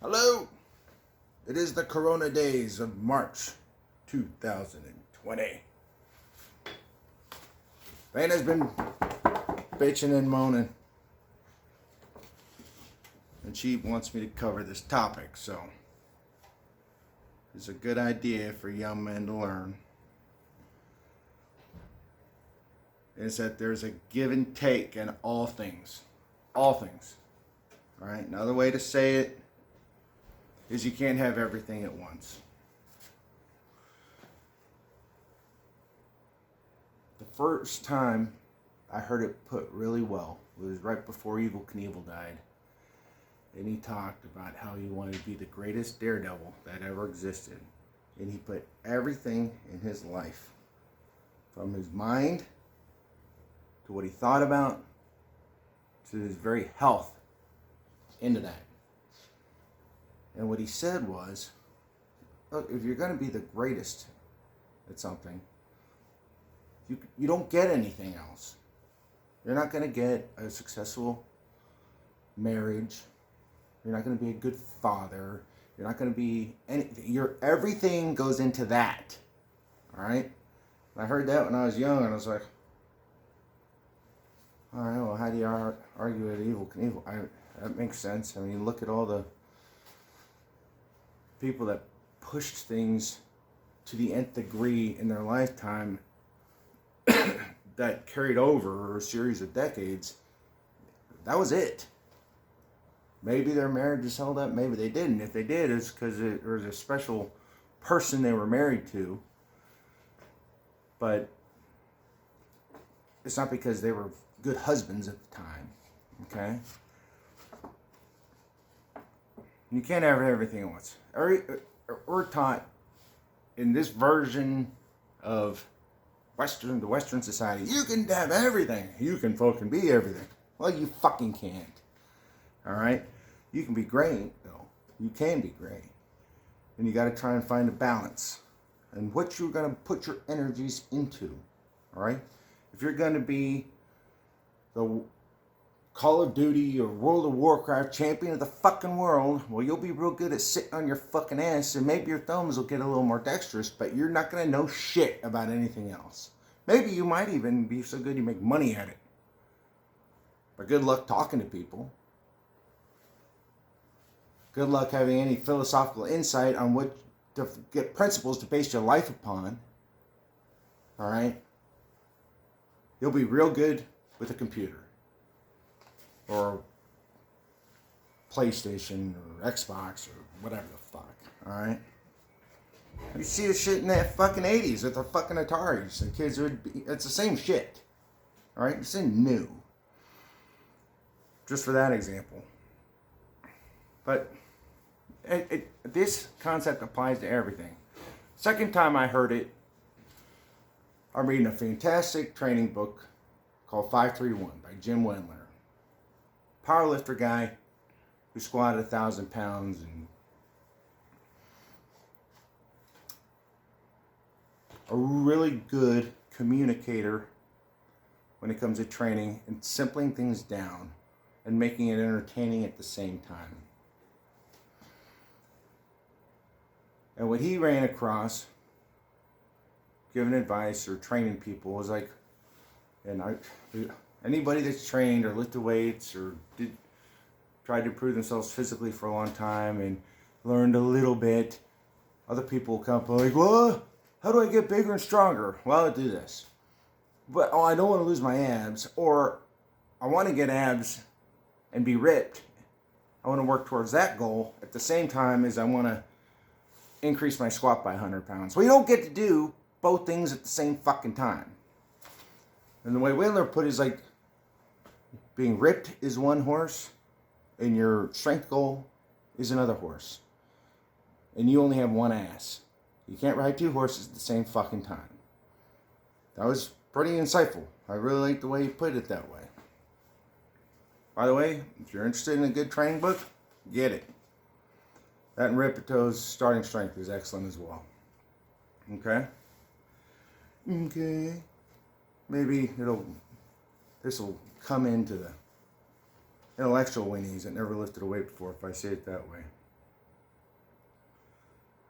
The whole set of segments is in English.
Hello! It is the Corona days of March 2020. Van has been bitching and moaning. And she wants me to cover this topic, so it's a good idea for young men to learn. Is that there's a give and take in all things. All things. Alright, another way to say it is you can't have everything at once. The first time I heard it put really well was right before Evel Knievel died. And he talked about how he wanted to be the greatest daredevil that ever existed. And he put everything in his life, from his mind to what he thought about to his very health, into that. And what he said was, look, if you're going to be the greatest at something, you don't get anything else. You're not going to get a successful marriage. You're not going to be a good father. You're not going to be anything. Everything goes into that. All right? And I heard that when I was young, and I was like, all right, well, how do you argue with Evel Knievel? That makes sense. I mean, look at all the people that pushed things to the nth degree in their lifetime that carried over a series of decades. That was it. Maybe their marriages held up, maybe they didn't. If they did, it's because there was a special person they were married to. But it's not because they were good husbands at the time. Okay? You can't have everything at once. We're taught in this version of the Western society, you can have everything. You can fucking be everything. Well, you fucking can't. Alright? You can be great, though. You can be great. And you got to try and find a balance. And what you're going to put your energies into. Alright? If you're going to be the Call of Duty or World of Warcraft champion of the fucking world, well, you'll be real good at sitting on your fucking ass, and maybe your thumbs will get a little more dexterous, but you're not going to know shit about anything else. Maybe you might even be so good you make money at it. But good luck talking to people. Good luck having any philosophical insight on what to get principles to base your life upon. Alright? You'll be real good with a computer. Or PlayStation or Xbox or whatever the fuck. Alright? You see the shit in that fucking 80s with the fucking Ataris. The kids it's the same shit. Alright? It's new. Just for that example. But this concept applies to everything. Second time I heard it, I'm reading a fantastic training book called 531 by Jim Wendler. Powerlifter guy who squatted 1,000 pounds and a really good communicator when it comes to training and simpling things down and making it entertaining at the same time. And what he ran across, giving advice or training people, was like, anybody that's trained or lifted weights or tried to improve themselves physically for a long time and learned a little bit, other people will come up and like, well, how do I get bigger and stronger? Well, I do this. But, I don't want to lose my abs, or I want to get abs and be ripped. I want to work towards that goal at the same time as I want to increase my squat by 100 pounds. Well, you don't get to do both things at the same fucking time. And the way Wendler put it is like, being ripped is one horse, and your strength goal is another horse. And you only have one ass. You can't ride two horses at the same fucking time. That was pretty insightful. I really like the way he put it that way. By the way, if you're interested in a good training book, get it. That and Ripeto's Starting Strength is excellent as well. Okay? Okay. Maybe this will come into the intellectual weenies that never lifted a weight before, if I say it that way.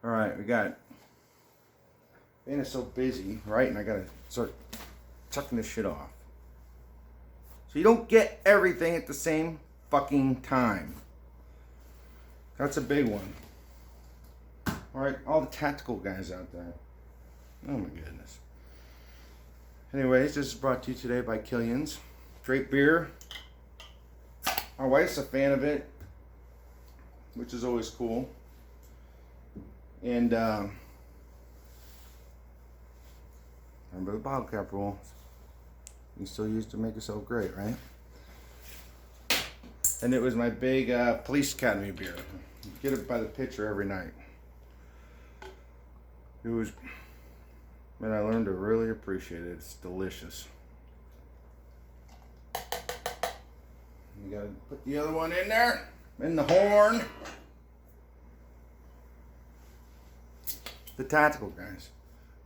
Alright, we got... Man is so busy, right? And I gotta start chucking this shit off. So you don't get everything at the same fucking time. That's a big one. Alright, all the tactical guys out there. Oh my goodness. Anyways, this is brought to you today by Killian's. Great beer. My wife's a fan of it, which is always cool. And remember the bottle cap rule. You still use to make yourself great, right? And it was my big Police Academy beer. Get it by the pitcher every night. It was, man, I learned to really appreciate it. It's delicious. You gotta put the other one in there, in the horn. The tactical guys.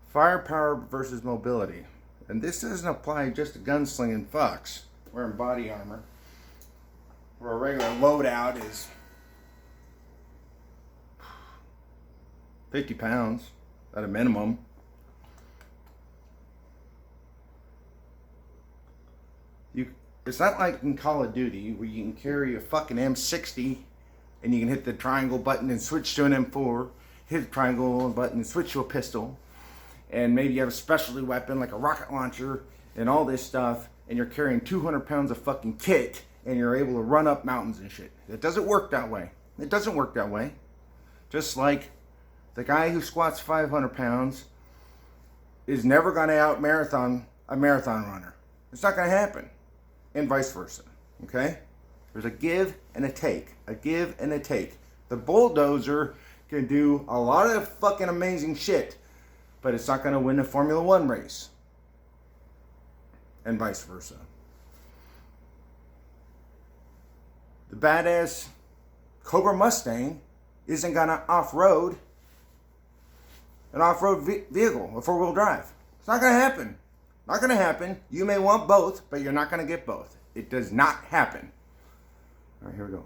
Firepower versus mobility. And this doesn't apply just to gunslinging fucks wearing body armor, where a regular loadout is 50 pounds at a minimum. It's not like in Call of Duty where you can carry a fucking M60 and you can hit the triangle button and switch to an M4, hit the triangle button and switch to a pistol, and maybe you have a specialty weapon like a rocket launcher and all this stuff, and you're carrying 200 pounds of fucking kit and you're able to run up mountains and shit. It doesn't work that way. It doesn't work that way. Just like the guy who squats 500 pounds is never going to out marathon a marathon runner. It's not going to happen. And vice versa. Okay? There's a give and a take. A give and a take. The bulldozer can do a lot of fucking amazing shit, but it's not going to win a Formula One race. And vice versa. The badass Cobra Mustang isn't going to off-road an off-road vehicle, a four-wheel drive. It's not going to happen. Not going to happen. You may want both, but you're not going to get both. It does not happen. All right, here we go.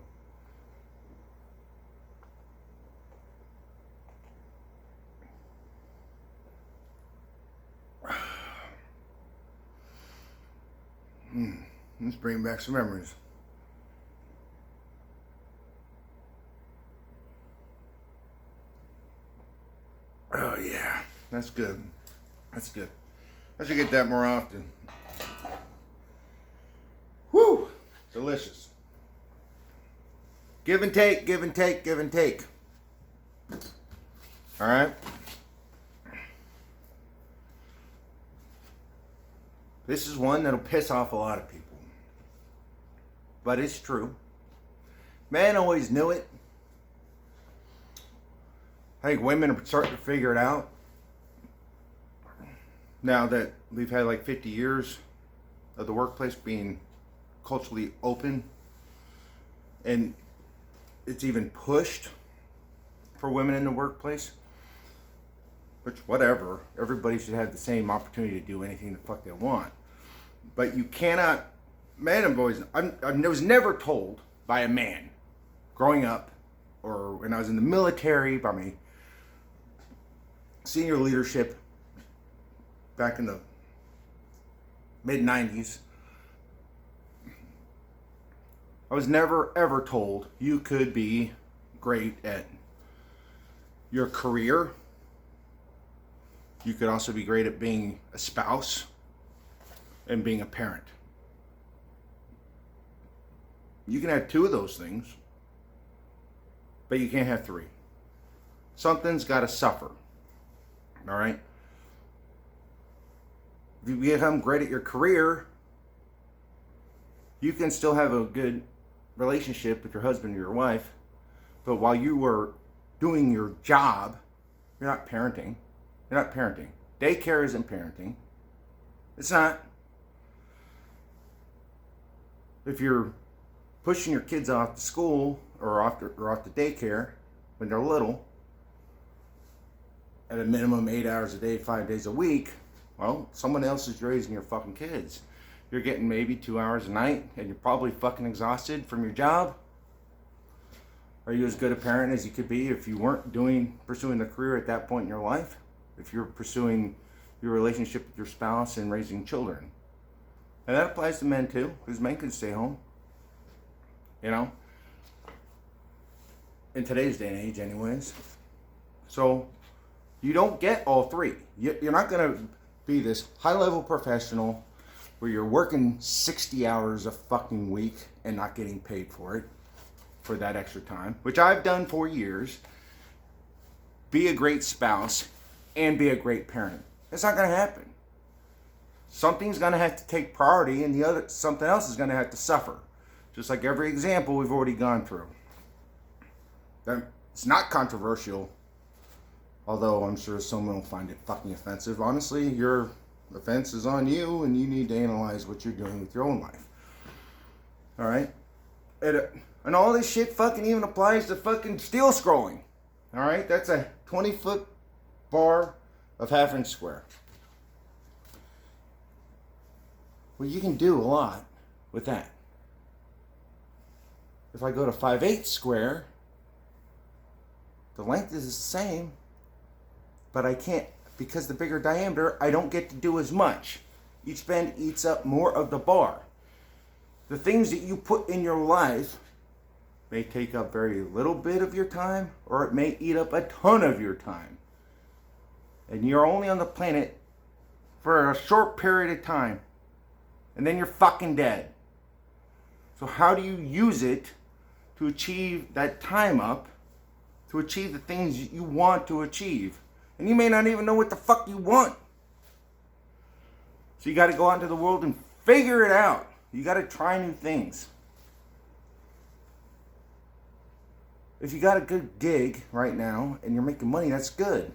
Let's bring back some memories. Oh yeah, that's good. That's good. I should get that more often. Whew, delicious. Give and take, give and take, give and take. All right. This is one that'll piss off a lot of people. But it's true. Man always knew it. I think women are starting to figure it out. Now that we've had like 50 years of the workplace being culturally open, and it's even pushed for women in the workplace, which whatever, everybody should have the same opportunity to do anything the fuck they want. But you cannot, man and boys, I was never told by a man growing up or when I was in the military, by my senior leadership back in the mid-90s, I was never ever told you could be great at your career. You could also be great at being a spouse and being a parent. You can have two of those things, but you can't have three. Something's got to suffer. All right? If you become great at your career, you can still have a good relationship with your husband or your wife, but while you were doing your job, you're not parenting. You're not parenting. Daycare isn't parenting. It's not. If you're pushing your kids off to school or off to daycare when they're little, at a minimum 8 hours a day, 5 days a week, well, someone else is raising your fucking kids. You're getting maybe 2 hours a night and you're probably fucking exhausted from your job. Are you as good a parent as you could be if you weren't pursuing the career at that point in your life? If you're pursuing your relationship with your spouse and raising children? And that applies to men too, because men can stay home. You know? In today's day and age anyways. So, you don't get all three. You're not going to be this high-level professional where you're working 60 hours a fucking week and not getting paid for it, for that extra time, which I've done for years. Be a great spouse and be a great parent. It's not going to happen. Something's going to have to take priority and something else is going to have to suffer. Just like every example we've already gone through. It's not controversial, although I'm sure someone will find it fucking offensive. Honestly, your offense is on you and you need to analyze what you're doing with your own life. Alright? And all this shit fucking even applies to fucking steel scrolling. Alright? That's a 20-foot bar of half-inch square. Well, you can do a lot with that. If I go to 5/8 square, the length is the same, but I can't, because the bigger diameter, I don't get to do as much. Each bend eats up more of the bar. The things that you put in your life may take up very little bit of your time, or it may eat up a ton of your time. And you're only on the planet for a short period of time. And then you're fucking dead. So how do you use it to achieve that time up, to achieve the things you want to achieve? And you may not even know what the fuck you want. So you got to go out into the world and figure it out. You got to try new things. If you got a good gig right now and you're making money, that's good.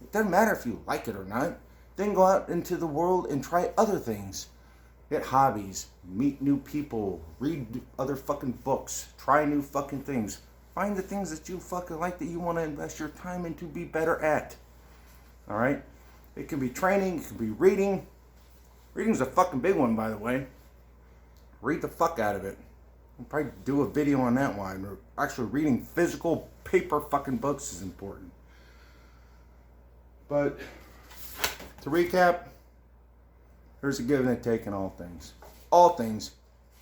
It doesn't matter if you like it or not. Then go out into the world and try other things. Get hobbies, meet new people, read other fucking books, try new fucking things. Find the things that you fucking like that you want to invest your time in to be better at. Alright? It can be training, it can be reading. Reading's a fucking big one, by the way. Read the fuck out of it. I'll probably do a video on that one. Actually, reading physical paper fucking books is important. But, to recap, there's a give and a take in all things. All things.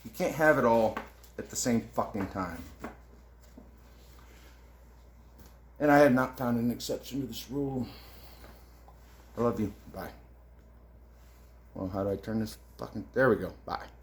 You can't have it all at the same fucking time. And I have not found an exception to this rule. I love you. Bye. Well, how do I turn this fucking... There we go. Bye.